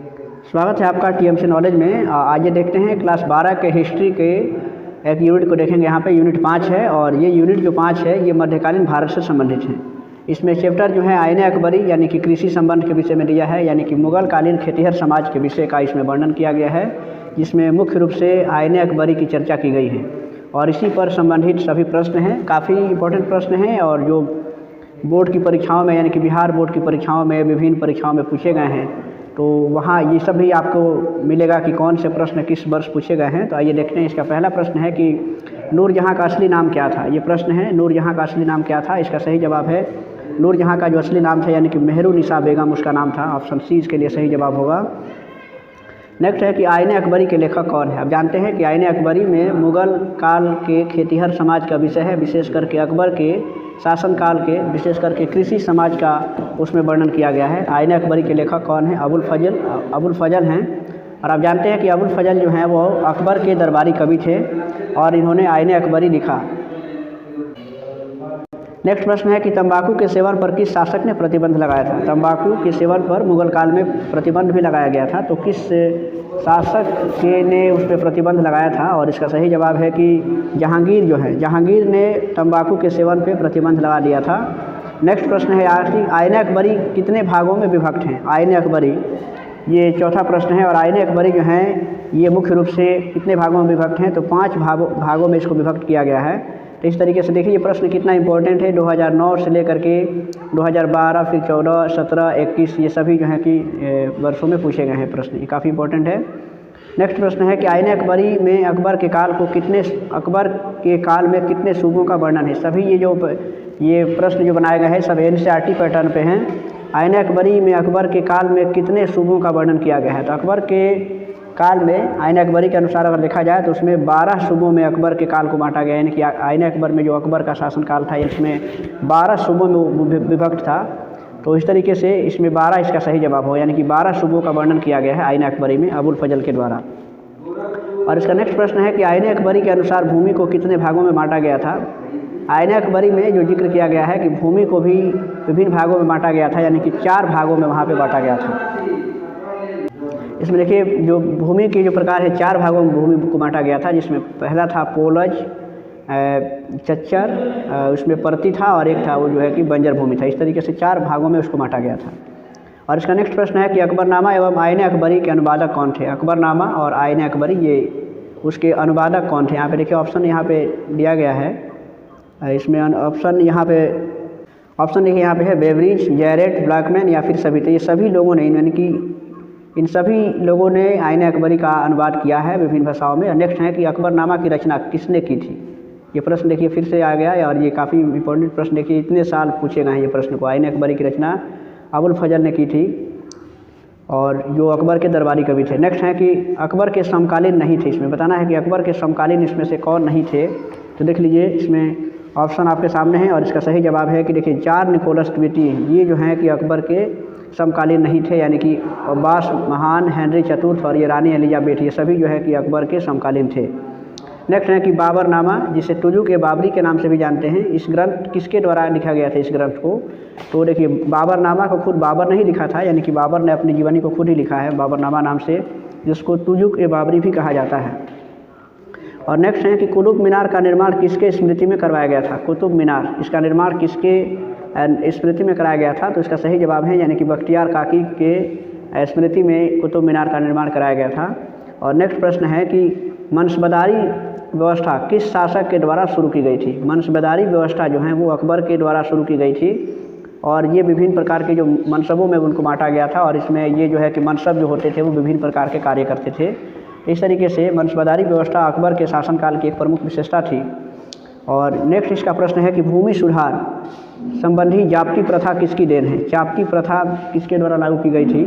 स्वागत है आपका टीएमसी नॉलेज में। आज ये देखते हैं क्लास 12 के हिस्ट्री के एक यूनिट को देखेंगे। यहाँ पे यूनिट 5 है और ये यूनिट जो 5 है ये मध्यकालीन भारत से संबंधित है। इसमें चैप्टर जो है आईने अकबरी यानी कि कृषि संबंध के विषय में दिया है, यानी कि मुगल कालीन खेतिहर समाज के विषय का इसमें वर्णन किया गया है, जिसमें मुख्य रूप से आईने अकबरी की चर्चा की गई है और इसी पर संबंधित सभी प्रश्न हैं। काफ़ी इंपॉर्टेंट प्रश्न हैं और जो बोर्ड की परीक्षाओं में यानी कि बिहार बोर्ड की परीक्षाओं में विभिन्न परीक्षाओं में पूछे गए हैं, तो वहाँ ये सब भी आपको मिलेगा कि कौन से प्रश्न किस वर्ष पूछे गए हैं। तो आइए देखते हैं। इसका पहला प्रश्न है कि नूरजहाँ का असली नाम क्या था। ये प्रश्न है, नूरजहाँ का असली नाम क्या था। इसका सही जवाब है नूरजहाँ का जो असली नाम था यानी कि मेहरुनिसा बेगम उसका नाम था। ऑप्शन सी इसके लिए सही जवाब होगा। नेक्स्ट है कि आईने अकबरी के लेखक कौन है। अब जानते हैं कि आईने अकबरी में मुगल काल के खेतिहर समाज का विषय है, विशेष करके अकबर के शासनकाल के विशेष करके कृषि समाज का उसमें वर्णन किया गया है। आईने अकबरी के लेखक कौन है? अबुल फजल हैं। और आप जानते हैं कि अबुल फजल जो हैं वो अकबर के दरबारी कवि थे और इन्होंने आईने अकबरी लिखा। नेक्स्ट प्रश्न है कि तंबाकू के सेवन पर किस शासक ने प्रतिबंध लगाया था। तंबाकू के सेवन पर मुगल काल में प्रतिबंध भी लगाया गया था, तो किस शासक ने उस पर प्रतिबंध लगाया था। और इसका सही जवाब है कि जहांगीर जो है, जहांगीर ने तंबाकू के सेवन पे प्रतिबंध लगा दिया था। नेक्स्ट प्रश्न है आईने अकबरी कितने भागों में विभक्त हैं। आईने अकबरी ये चौथा प्रश्न है और आईने अकबरी जो हैं ये मुख्य रूप से कितने भागों में विभक्त हैं, तो 5 भागों में इसको विभक्त किया गया है। तो इस तरीके से देखिए ये प्रश्न कितना इंपॉर्टेंट है। 2009 से लेकर के 2012 फिर 14, 17, 21 ये सभी जो है कि वर्षों में पूछे गए हैं प्रश्न, ये काफ़ी इंपॉर्टेंट है। नेक्स्ट प्रश्न है कि आईने अकबरी में अकबर के काल में कितने सूबों का वर्णन है। सभी ये प्रश्न जो बनाए गए हैं सब एनसीईआरटी पैटर्न पे हैं। आईने अकबरी में अकबर के काल में कितने सूबों का वर्णन किया गया है। तो अकबर के काल में आईने अकबरी के अनुसार अगर देखा जाए तो उसमें 12 सूबों में अकबर के काल को बांटा गया, यानी कि आईने अकबर में जो अकबर का शासनकाल था इसमें 12 सूबों में विभक्त था। तो इस तरीके से इसमें 12 इसका सही जवाब हो, यानी कि 12 सूबों का वर्णन किया गया है आईने अकबरी में अबुल फजल के द्वारा। और इसका नेक्स्ट प्रश्न है कि आईने अकबरी के अनुसार भूमि को कितने भागों में बांटा गया था। आईने अकबरी में जो जिक्र किया गया है कि भूमि को भी विभिन्न भागों में बांटा गया था, यानी कि 4 भागों में वहाँ पे बांटा गया था। इसमें देखिए जो भूमि के जो प्रकार है 4 भागों में भूमि को बांटा गया था, जिसमें पहला था पोलज, चच्चर, उसमें परती था और एक था वो जो है कि बंजर भूमि था। इस तरीके से 4 भागों में उसको बांटा गया था। और इसका नेक्स्ट प्रश्न है कि अकबरनामा एवं आईने अकबरी के अनुवादक कौन थे। अकबरनामा और आईने अकबरी ये उसके अनुवादक कौन थे। यहाँ पे देखिए ऑप्शन यहाँ पे दिया गया है। इसमें ऑप्शन देखिए यहाँ पे है बेवरिज, जैरेट, ब्लैकमैन या फिर सभी। तो ये सभी लोगों ने यानी कि इन सभी लोगों ने आईने अकबरी का अनुवाद किया है विभिन्न भाषाओं में। और नेक्स्ट है कि अकबरनामा की रचना किसने की थी। ये प्रश्न देखिए फिर से आ गया और ये काफ़ी इंपॉर्टेंट प्रश्न, देखिए इतने साल पूछे गए हैं ये प्रश्न को। आईने अकबरी की रचना अबुल फजल ने की थी और जो अकबर के दरबारी कवि थे। नेक्स्ट है कि अकबर के समकालीन नहीं थे। इसमें बताना है कि अकबर के समकालीन इसमें से कौन नहीं थे। तो देख लीजिए इसमें ऑप्शन आपके सामने है और इसका सही जवाब है कि देखिए 4 निकोलस ट्विटी ये जो हैं कि अकबर के समकालीन नहीं थे, यानी कि अब्बास महान, हेनरी चतुर्थ और ये रानी एलिजाबेथ ये सभी जो है कि अकबर के समकालीन थे। नेक्स्ट है कि बाबरनामा जिसे तुजुक ए बाबरी के नाम से भी जानते हैं, इस ग्रंथ किसके द्वारा लिखा गया था इस ग्रंथ को। तो देखिए बाबरनामा को खुद बाबर नहीं लिखा था, यानी कि बाबर ने अपनी जीवनी को खुद ही लिखा है बाबरनामा नाम से, जिसको तुजुक ए बाबरी भी कहा जाता है। और नेक्स्ट है कि कुतुब मीनार का निर्माण किसके स्मृति में करवाया गया था। कुतुब मीनार इसका निर्माण किसके स्मृति में कराया गया था। तो इसका सही जवाब है यानी कि बख्तियार काकी के स्मृति में कुतुब मीनार का निर्माण कराया गया था। और नेक्स्ट प्रश्न है कि मनसबदारी व्यवस्था किस शासक के द्वारा शुरू की गई थी। मनसबदारी व्यवस्था जो है वो अकबर के द्वारा शुरू की गई थी और ये विभिन्न प्रकार के जो मनसबों में उनको बांटा गया था और इसमें ये जो है कि मनसब जो होते थे वो विभिन्न प्रकार के कार्य करते थे। इस तरीके से मनसबदारी व्यवस्था अकबर के शासनकाल की एक प्रमुख विशेषता थी। और नेक्स्ट इसका प्रश्न है कि भूमि सुधार संबंधी जाप्ती प्रथा किसकी देन है। जाप्ती प्रथा किसके द्वारा लागू की गई थी।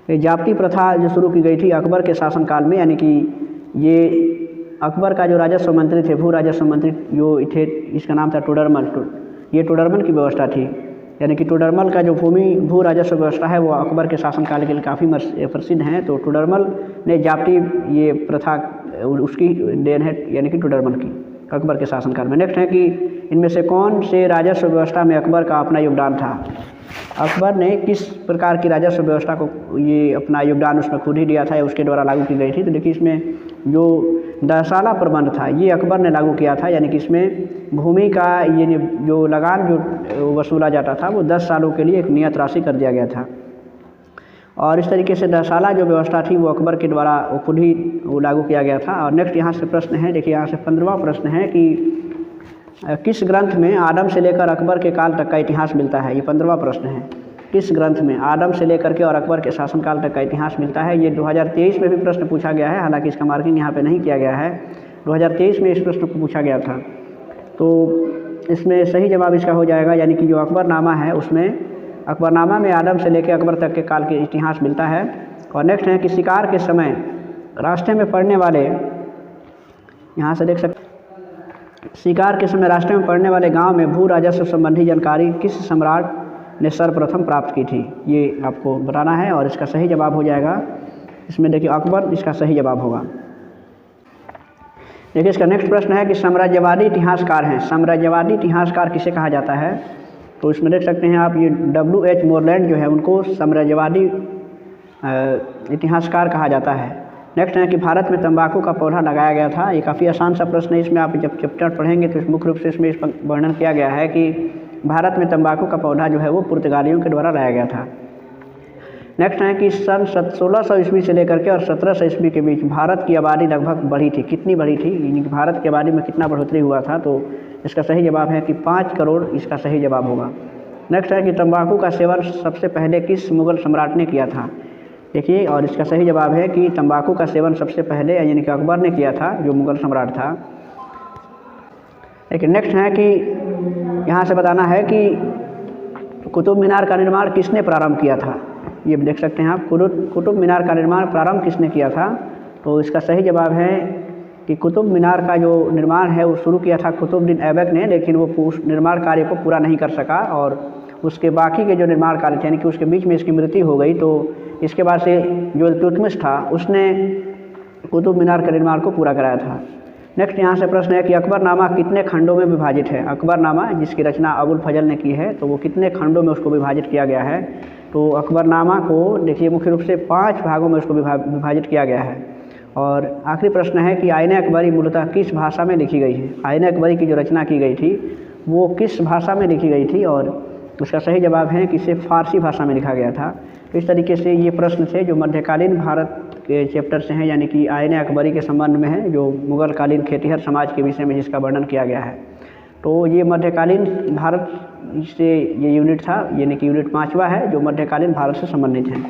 ये जाप्ती प्रथा जो शुरू की गई थी अकबर के शासनकाल में, यानी कि ये अकबर का जो राजस्व मंत्री थे, भू राजस्व मंत्री जो थे, इसका नाम था टोडरमल। ये टोडरमल की व्यवस्था थी, यानी कि टोडरमल का जो भू राजस्व व्यवस्था है वो अकबर के शासनकाल के लिए काफ़ी प्रसिद्ध है। तो टोडरमल ने जाप्ती ये प्रथा उसकी देन है, यानी कि टोडरमल की अकबर के शासनकाल में। नेक्स्ट है कि इनमें से कौन से राजस्व व्यवस्था में अकबर का अपना योगदान था। अकबर ने किस प्रकार की राजस्व व्यवस्था को ये अपना योगदान उसमें खुद ही दिया था या उसके द्वारा लागू की गई थी। तो देखिए इसमें जो दहसाला प्रबंध था ये अकबर ने लागू किया था, यानी कि इसमें भूमि का ये जो लगान जो वसूला जाता था वो 10 सालों के लिए एक नियत राशि कर दिया गया था। और इस तरीके से दहसाला जो व्यवस्था थी वो अकबर के द्वारा वो खुद ही वो लागू किया गया था। और नेक्स्ट यहाँ से प्रश्न है, देखिए यहाँ से 15वां प्रश्न है कि किस ग्रंथ में आदम से लेकर अकबर के काल तक का इतिहास मिलता है। ये 15वां प्रश्न है, किस ग्रंथ में आदम से लेकर के और अकबर के शासनकाल तक का इतिहास मिलता है। ये 2023 में भी प्रश्न पूछा गया है, हालांकि इसका मार्किंग यहाँ पे नहीं किया गया है। 2023 में इस प्रश्न को पूछा गया था। तो इसमें सही जवाब इसका हो जाएगा, यानी कि जो अकबरनामा है उसमें अकबरनामा में आदम से लेकर अकबर तक के काल के इतिहास मिलता है। और नेक्स्ट है कि शिकार के समय रास्ते में पड़ने वाले, यहाँ से देख सकते शिकार के समय रास्ते में पड़ने वाले गांव में भू राजस्व संबंधी जानकारी किस सम्राट ने सर्वप्रथम प्राप्त की थी, ये आपको बताना है। और इसका सही जवाब हो जाएगा इसमें, देखिए अकबर इसका सही जवाब होगा। देखिए इसका नेक्स्ट प्रश्न है कि साम्राज्यवादी इतिहासकार हैं, साम्राज्यवादी इतिहासकार किसे कहा जाता है। तो इसमें देख सकते हैं आप ये W.H. मोरलैंड जो है उनको साम्राज्यवादी इतिहासकार कहा जाता है। नेक्स्ट है कि भारत में तंबाकू का पौधा लगाया गया था। ये काफ़ी आसान सा प्रश्न है, इसमें आप जब चैप्टर पढ़ेंगे तो मुख्य रूप से इसमें इस वर्णन किया गया है कि भारत में तंबाकू का पौधा जो है वो पुर्तगालियों के द्वारा लाया गया था। नेक्स्ट है कि सन 1600 ईस्वी से लेकर के और 1700 ईस्वी के बीच भारत की आबादी लगभग बढ़ी थी, कितनी बढ़ी थी, यानी कि भारत की आबादी में कितना बढ़ोतरी हुआ था। तो इसका सही जवाब है कि 5 करोड़ इसका सही जवाब होगा। नेक्स्ट है कि तंबाकू का सेवन सबसे पहले किस मुग़ल सम्राट ने किया था। देखिए और इसका सही जवाब है कि तंबाकू का सेवन सबसे पहले यानी कि अकबर ने किया था, जो मुग़ल सम्राट था। लेकिन नेक्स्ट है कि यहाँ से बताना है कि कुतुब मीनार का निर्माण किसने प्रारंभ किया था। ये देख सकते हैं आप, कुतुब मीनार का निर्माण प्रारंभ किसने किया था। तो इसका सही जवाब है कि कुतुब मीनार का जो निर्माण है वो शुरू किया था कुतुबुद्दीन ऐबक ने, लेकिन वो निर्माण कार्य को पूरा नहीं कर सका और उसके बाकी के जो निर्माण कार्य थे यानी कि उसके बीच में इसकी मृत्यु हो गई। तो इसके बाद से जो इल्तुतमिश था उसने कुतुब मीनार के निर्माण को पूरा कराया था। नेक्स्ट यहाँ से प्रश्न है कि अकबरनामा कितने खंडों में विभाजित है। अकबरनामा जिसकी रचना अबुल फजल ने की है तो वो कितने खंडों में उसको विभाजित किया गया है। तो अकबरनामा को देखिए मुख्य रूप से 5 भागों में उसको विभाजित किया गया है। और आखिरी प्रश्न है कि आईन अकबरी मूलतः किस भाषा में लिखी गई है। आईन अकबरी की जो रचना की गई थी वो किस भाषा में लिखी गई थी, और उसका सही जवाब है कि इसे फारसी भाषा में लिखा गया था। तो इस तरीके से ये प्रश्न थे जो मध्यकालीन भारत के चैप्टर से हैं, यानी कि आईन अकबरी के संबंध में है, जो मुग़ल कालीन खेतिहर समाज के विषय में जिसका वर्णन किया गया है। तो ये मध्यकालीन भारत से ये यूनिट था, यानी कि यूनिट 5वां है जो मध्यकालीन भारत से संबंधित है।